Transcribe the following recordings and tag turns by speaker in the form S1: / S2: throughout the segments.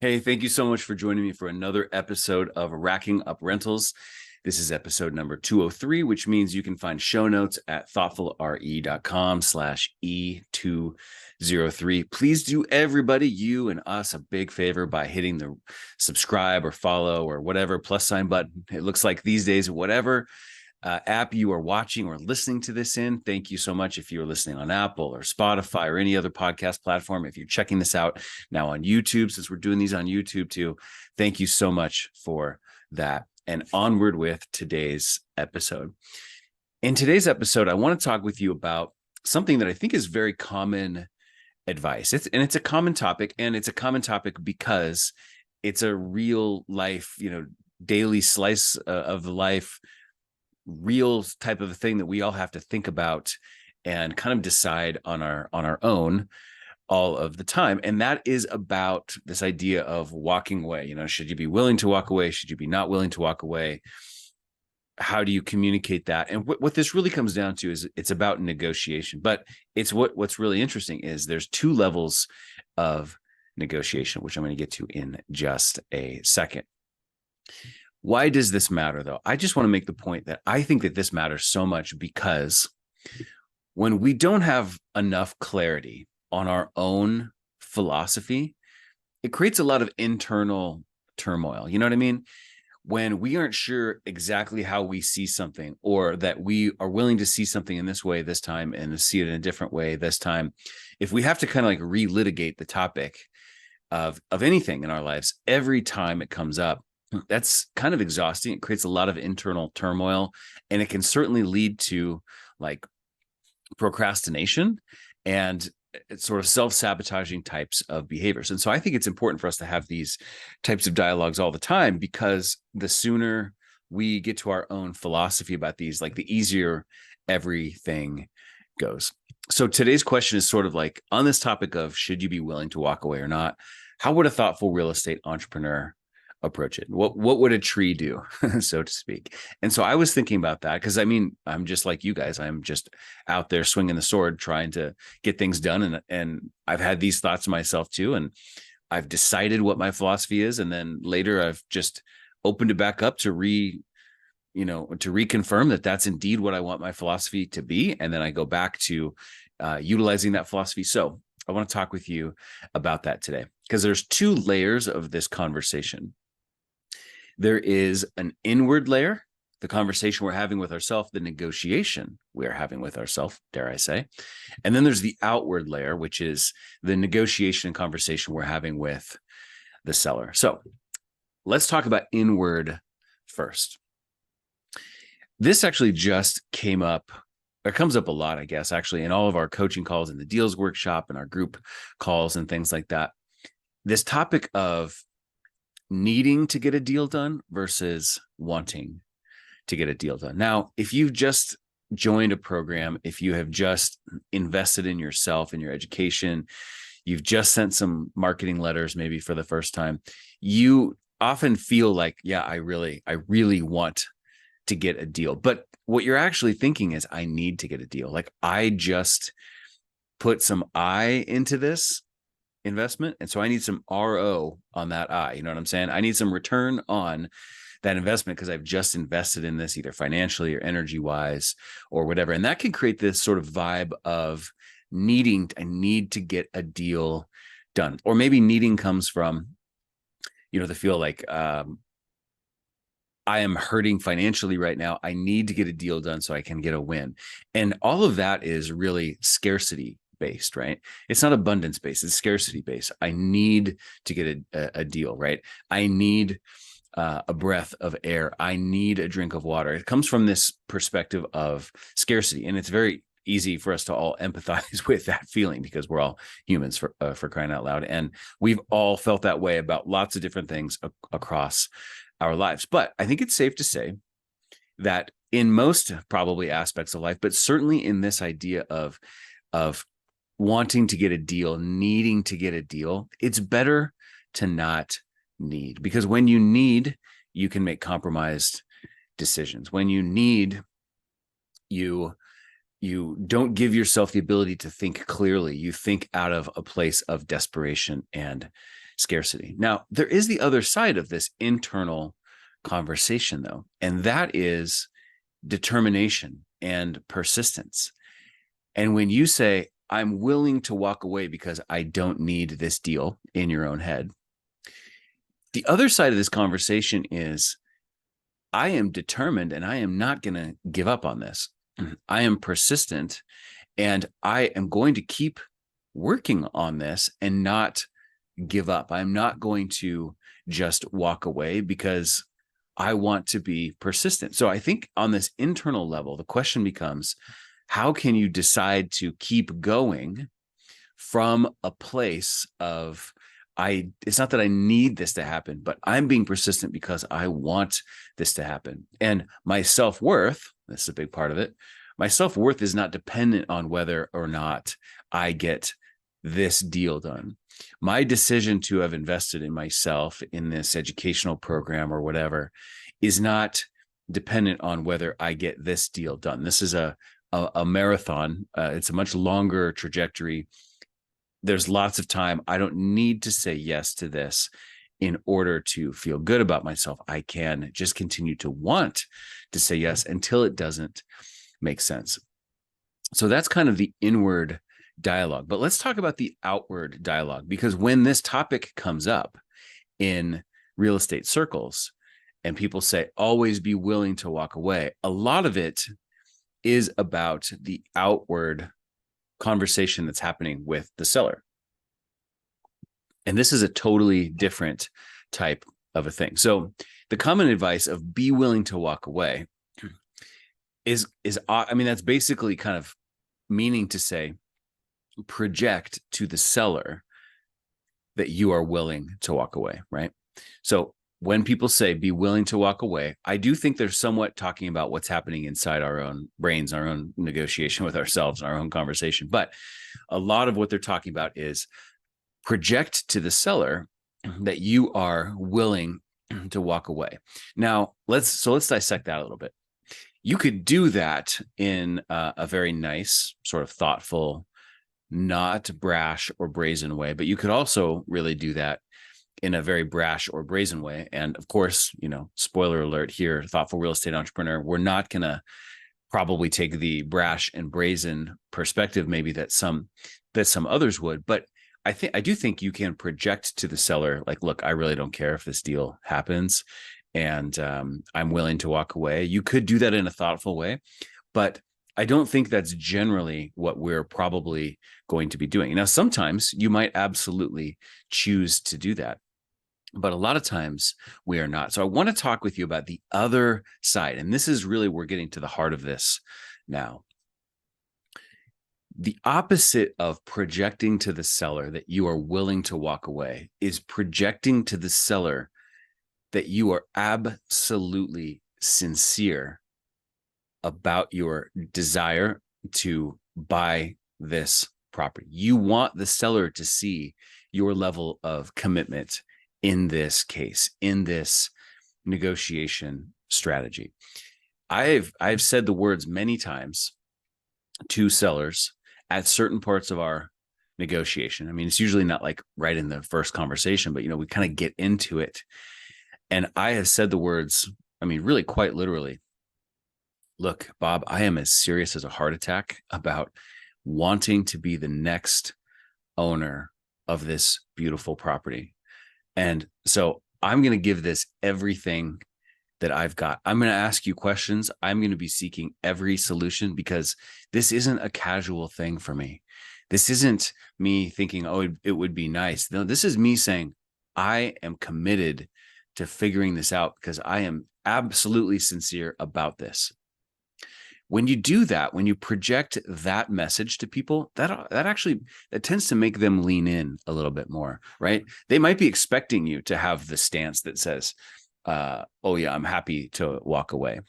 S1: Hey, thank you so much for joining me for another episode of Racking Up Rentals. This is episode number 203, which means you can find show notes at thoughtfulre.com/E203. Please do everybody, you and us, a big favor by hitting the subscribe or follow or whatever plus sign button. It looks like these days, whatever app you are watching or listening to this in. Thank you so much if you're listening on Apple or Spotify or any other podcast platform. If you're checking this out now on YouTube, since we're doing these on YouTube too, thank you so much for that. And onward with today's episode. In today's episode, I want to talk with you about something that I think is very common advice. It's a common topic, and it's a common topic because it's a real life, daily slice of life, real type of a thing that we all have to think about and kind of decide on our own all of the time. And that is about this idea of walking away. Should you be willing to walk away? Should you be not willing to walk away? How do you communicate that? And what this really comes down to is it's about negotiation. But it's what's really interesting is there's two levels of negotiation, which I'm going to get to in just a second. Why does this matter, though? I just want to make the point that I think that this matters so much because when we don't have enough clarity on our own philosophy, it creates a lot of internal turmoil. You know what I mean? When we aren't sure exactly how we see something, or that we are willing to see something in this way this time and to see it in a different way this time, if we have to kind of like relitigate the topic of anything in our lives every time it comes up, that's kind of exhausting. It creates a lot of internal turmoil, and it can certainly lead to like procrastination and sort of self-sabotaging types of behaviors. And so I think it's important for us to have these types of dialogues all the time, because the sooner we get to our own philosophy about these, like the easier everything goes. So today's question is sort of like on this topic of should you be willing to walk away or not? How would a thoughtful real estate entrepreneur approach it? What would a tree do, so to speak? And so I was thinking about that because I'm just like you guys. I'm just out there swinging the sword, trying to get things done. And I've had these thoughts myself too. And I've decided what my philosophy is. And then later I've just opened it back up to reconfirm that that's indeed what I want my philosophy to be. And then I go back to utilizing that philosophy. So I want to talk with you about that today, because there's two layers of this conversation. There is an inward layer, the conversation we're having with ourselves, the negotiation we're having with ourselves, dare I say. And then there's the outward layer, which is the negotiation and conversation we're having with the seller. So let's talk about inward first. This actually just came up. It comes up a lot, I guess, actually, in all of our coaching calls in the deals workshop and our group calls and things like that. This topic of needing to get a deal done versus wanting to get a deal done. Now, if you've just joined a program, if you have just invested in yourself and your education, you've just sent some marketing letters maybe for the first time, you often feel like, yeah, I really want to get a deal. But what you're actually thinking is, I need to get a deal. Like, I just put some I into this investment, and so I need some RO on that I. You know what I'm saying? I need some return on that investment because I've just invested in this, either financially or energy wise or whatever. And that can create this sort of vibe of I need to get a deal done. Or maybe needing comes from, the feel like I am hurting financially right now. I need to get a deal done so I can get a win. And all of that is really scarcity based, right? It's not abundance based, it's scarcity based. I need to get a deal, right? I need a breath of air. I need a drink of water. It comes from this perspective of scarcity. And it's very easy for us to all empathize with that feeling because we're all humans, for crying out loud. And we've all felt that way about lots of different things across our lives. But I think it's safe to say that in most probably aspects of life, but certainly in this idea of wanting to get a deal, needing to get a deal, it's better to not need, because when you need, you can make compromised decisions. When you need, you don't give yourself the ability to think clearly. You think out of a place of desperation and scarcity. Now, there is the other side of this internal conversation, though, and that is determination and persistence. And when you say, I'm willing to walk away because I don't need this deal in your own head, the other side of this conversation is, I am determined and I am not going to give up on this. I am persistent and I am going to keep working on this and not give up. I'm not going to just walk away because I want to be persistent. So I think on this internal level, the question becomes, how can you decide to keep going from a place of, it's not that I need this to happen, but I'm being persistent because I want this to happen. And my self-worth, this is a big part of it, my self-worth is not dependent on whether or not I get this deal done. My decision to have invested in myself in this educational program or whatever is not dependent on whether I get this deal done. This is a marathon. It's a much longer trajectory. There's lots of time. I don't need to say yes to this in order to feel good about myself. I can just continue to want to say yes until it doesn't make sense. So that's kind of the inward dialogue. But let's talk about the outward dialogue, because when this topic comes up in real estate circles and people say, always be willing to walk away, a lot of it is about the outward conversation that's happening with the seller. And this is a totally different type of a thing. So the common advice of be willing to walk away is I mean, that's basically kind of meaning to say, project to the seller that you are willing to walk away, right? So when people say be willing to walk away, I do think they're somewhat talking about what's happening inside our own brains, our own negotiation with ourselves, our own conversation. But a lot of what they're talking about is project to the seller that you are willing to walk away. Now, let's dissect that a little bit. You could do that in a very nice, sort of thoughtful, not brash or brazen way, but you could also really do that in a very brash or brazen way. And of course, spoiler alert here, thoughtful real estate entrepreneur, we're not going to probably take the brash and brazen perspective, maybe that some others would, but I do think you can project to the seller, like, look, I really don't care if this deal happens and I'm willing to walk away. You could do that in a thoughtful way, but I don't think that's generally what we're probably going to be doing. Now, sometimes you might absolutely choose to do that, but a lot of times we are not. So I want to talk with you about the other side. And this is really, we're getting to the heart of this now. The opposite of projecting to the seller that you are willing to walk away is projecting to the seller that you are absolutely sincere about your desire to buy this property. You want the seller to see your level of commitment in this case, in this negotiation strategy. I've said the words many times to sellers at certain parts of our negotiation. I mean, it's usually not like right in the first conversation, but we kind of get into it. And I have said the words, I mean, really quite literally, look, Bob, I am as serious as a heart attack about wanting to be the next owner of this beautiful property. And so I'm going to give this everything that I've got. I'm going to ask you questions. I'm going to be seeking every solution because this isn't a casual thing for me. This isn't me thinking, oh, it would be nice. No, this is me saying, I am committed to figuring this out because I am absolutely sincere about this. When you do that, when you project that message to people, that tends to make them lean in a little bit more, right? They might be expecting you to have the stance that says, oh yeah, I'm happy to walk away.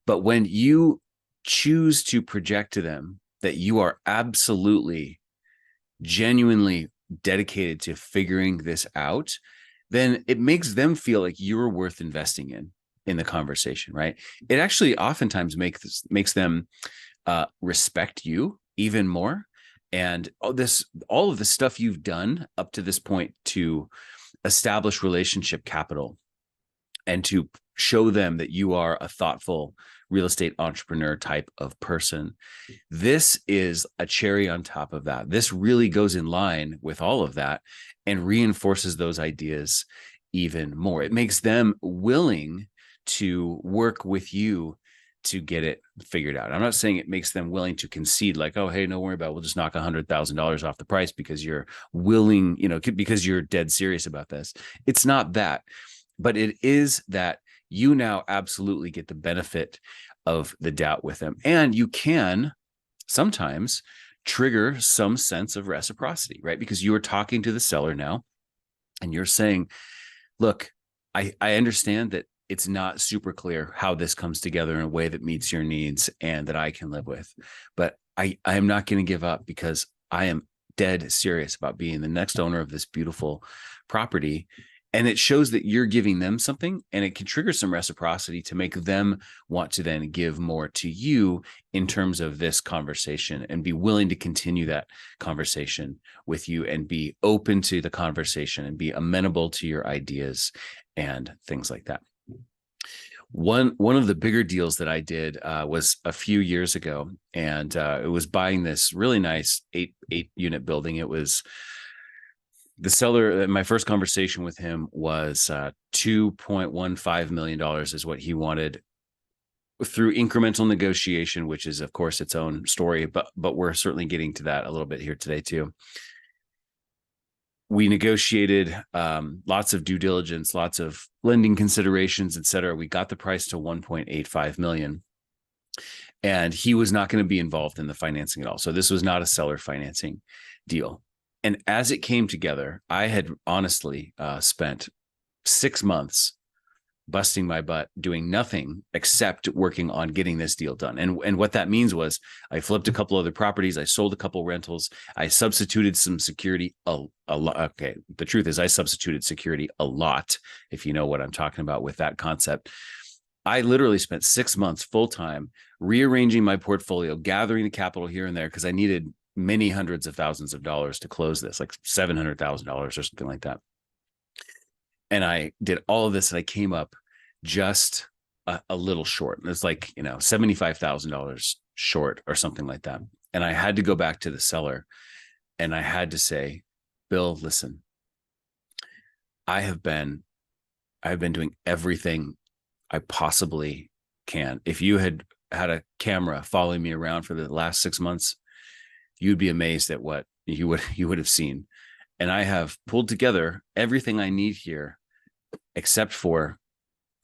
S1: But when you choose to project to them that you are absolutely, genuinely dedicated to figuring this out, then it makes them feel like you're worth investing in the conversation, right? It actually oftentimes makes them respect you even more And all of the stuff you've done up to this point to establish relationship capital and to show them that you are a thoughtful real estate entrepreneur type of person. This is a cherry on top of that. This really goes in line with all of that and reinforces those ideas even more. It makes them willing to work with you to get it figured out. I'm not saying it makes them willing to concede like, oh, hey, don't worry about it. We'll just knock $100,000 off the price because you're willing, because you're dead serious about this. It's not that, but it is that you now absolutely get the benefit of the doubt with them. And you can sometimes trigger some sense of reciprocity, right? Because you are talking to the seller now and you're saying, look, I understand that it's not super clear how this comes together in a way that meets your needs and that I can live with, but I am not going to give up because I am dead serious about being the next owner of this beautiful property. And it shows that you're giving them something, and it can trigger some reciprocity to make them want to then give more to you in terms of this conversation and be willing to continue that conversation with you and be open to the conversation and be amenable to your ideas and things like that. One of the bigger deals that I did was a few years ago, and it was buying this really nice eight unit building. It was the seller. My first conversation with him was $2.15 million is what he wanted through incremental negotiation, which is of course its own story, but we're certainly getting to that a little bit here today too. We negotiated lots of due diligence, lots of lending considerations, et cetera. We got the price to 1.85 million. And he was not going to be involved in the financing at all. So this was not a seller financing deal. And as it came together, I had honestly spent 6 months busting my butt doing nothing except working on getting this deal done. And what that means was I flipped a couple other properties. I sold a couple rentals. I substituted some security a lot. Okay. The truth is I substituted security a lot, if you know what I'm talking about with that concept. I literally spent 6 months full time rearranging my portfolio, gathering the capital here and there because I needed many hundreds of thousands of dollars to close this, like $700,000 or something like that. And I did all of this and I came up just a little short. It was like, $75,000 short or something like that. And I had to go back to the seller and I had to say, Bill, listen, I have been doing everything I possibly can. If you had had a camera following me around for the last 6 months, you'd be amazed at what you would have seen. And I have pulled together everything I need here, except for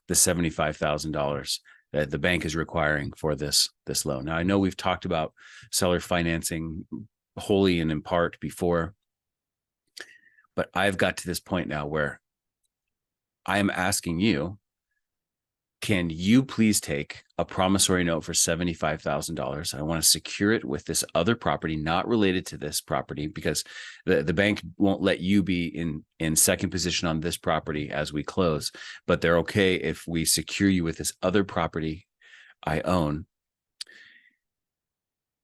S1: the $75,000 that the bank is requiring for this loan. Now, I know we've talked about seller financing wholly and in part before, but I've got to this point now where I am asking you, can you please take a promissory note for $75,000? I want to secure it with this other property, not related to this property, because the bank won't let you be in second position on this property as we close, but they're okay if we secure you with this other property I own.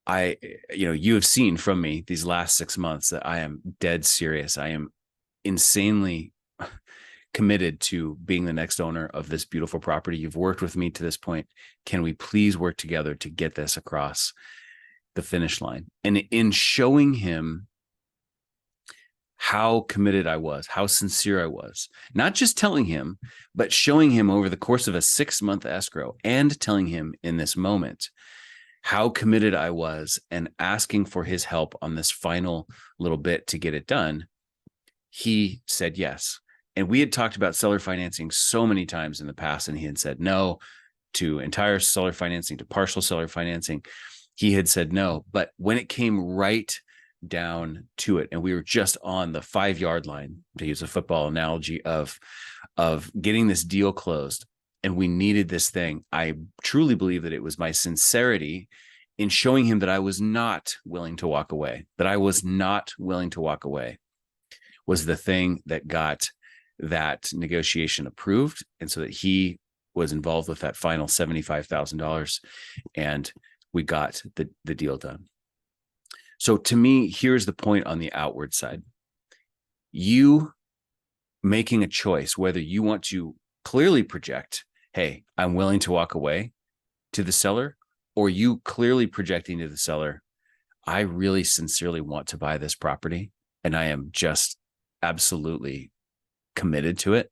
S1: You have seen from me these last 6 months that I am dead serious. I am insanely committed to being the next owner of this beautiful property. You've worked with me to this point. Can we please work together to get this across the finish line? And in showing him how committed I was, how sincere I was, not just telling him, but showing him over the course of a 6-month escrow and telling him in this moment how committed I was and asking for his help on this final little bit to get it done, he said yes. And we had talked about seller financing so many times in the past, and he had said no to entire seller financing, to partial seller financing. He had said no. But when it came right down to it, and we were just on the 5-yard line, to use a football analogy, of getting this deal closed, and we needed this thing, I truly believe that it was my sincerity in showing him that I was not willing to walk away, was the thing that got that negotiation approved. And so that he was involved with that final $75,000 and we got the deal done. So to me, here's the point on the outward side. You making a choice, whether you want to clearly project, hey, I'm willing to walk away to the seller, or you clearly projecting to the seller, I really sincerely want to buy this property and I am just absolutely committed to it.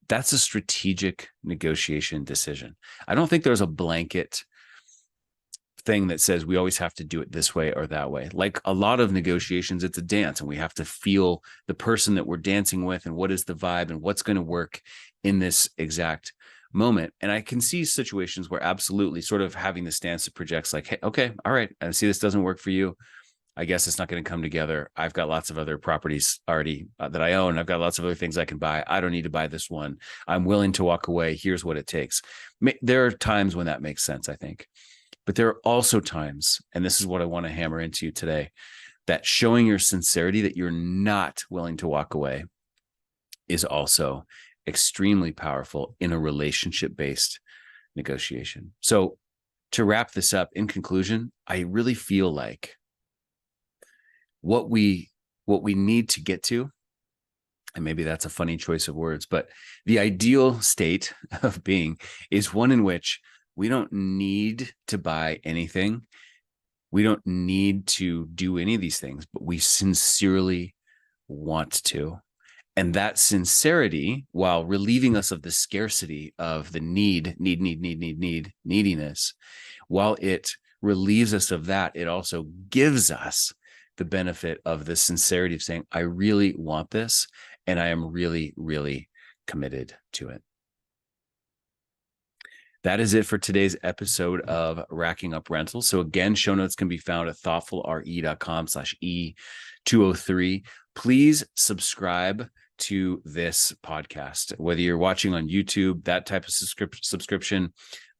S1: That's a strategic negotiation decision. I don't think there's a blanket thing that says we always have to do it this way or that way. Like a lot of negotiations, it's a dance and we have to feel the person that we're dancing with and what is the vibe and what's going to work in this exact moment. And I can see situations where absolutely sort of having the stance that projects like, hey, okay, all right, I see this doesn't work for you. I guess it's not going to come together. I've got lots of other properties already that I own. I've got lots of other things I can buy. I don't need to buy this one. I'm willing to walk away. Here's what it takes. There are times when that makes sense, I think. But there are also times, and this is what I want to hammer into today, that showing your sincerity that you're not willing to walk away is also extremely powerful in a relationship-based negotiation. So to wrap this up, in conclusion, I really feel like what we need to get to, and maybe that's a funny choice of words, but the ideal state of being is one in which we don't need to buy anything. We don't need to do any of these things, but we sincerely want to. And that sincerity, while relieving us of the scarcity of the neediness, while it relieves us of that, it also gives us the benefit of the sincerity of saying, I really want this, and I am really, really committed to it. That is it for today's episode of Racking Up Rentals. So again, show notes can be found at thoughtfulre.com/E203. Please subscribe to this podcast, whether you're watching on YouTube, that type of subscription,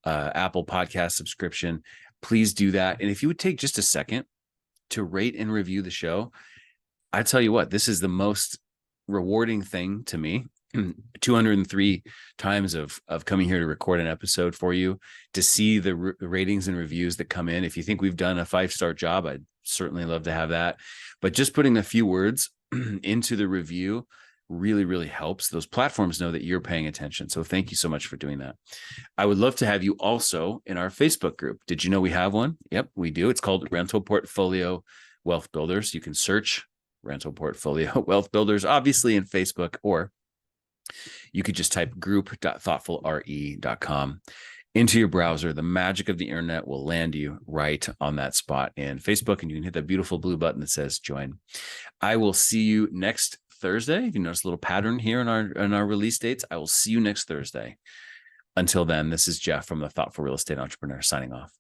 S1: Apple Podcast subscription, please do that. And if you would take just a second to rate and review the show, I tell you what, this is the most rewarding thing to me. 203 times of coming here to record an episode for you, to see the ratings and reviews that come in. If you think we've done a 5-star job, I'd certainly love to have that. But just putting a few words into the review really, really helps. Those platforms know that you're paying attention. So thank you so much for doing that. I would love to have you also in our Facebook group. Did you know we have one? Yep, we do. It's called Rental Portfolio Wealth Builders. You can search Rental Portfolio Wealth Builders, obviously in Facebook, or you could just type group.thoughtfulre.com into your browser. The magic of the internet will land you right on that spot in Facebook, and you can hit that beautiful blue button that says join. I will see you next Thursday. If you notice a little pattern here in our release dates, I will see you next Thursday. Until then, this is Jeff from the Thoughtful Real Estate Entrepreneur signing off.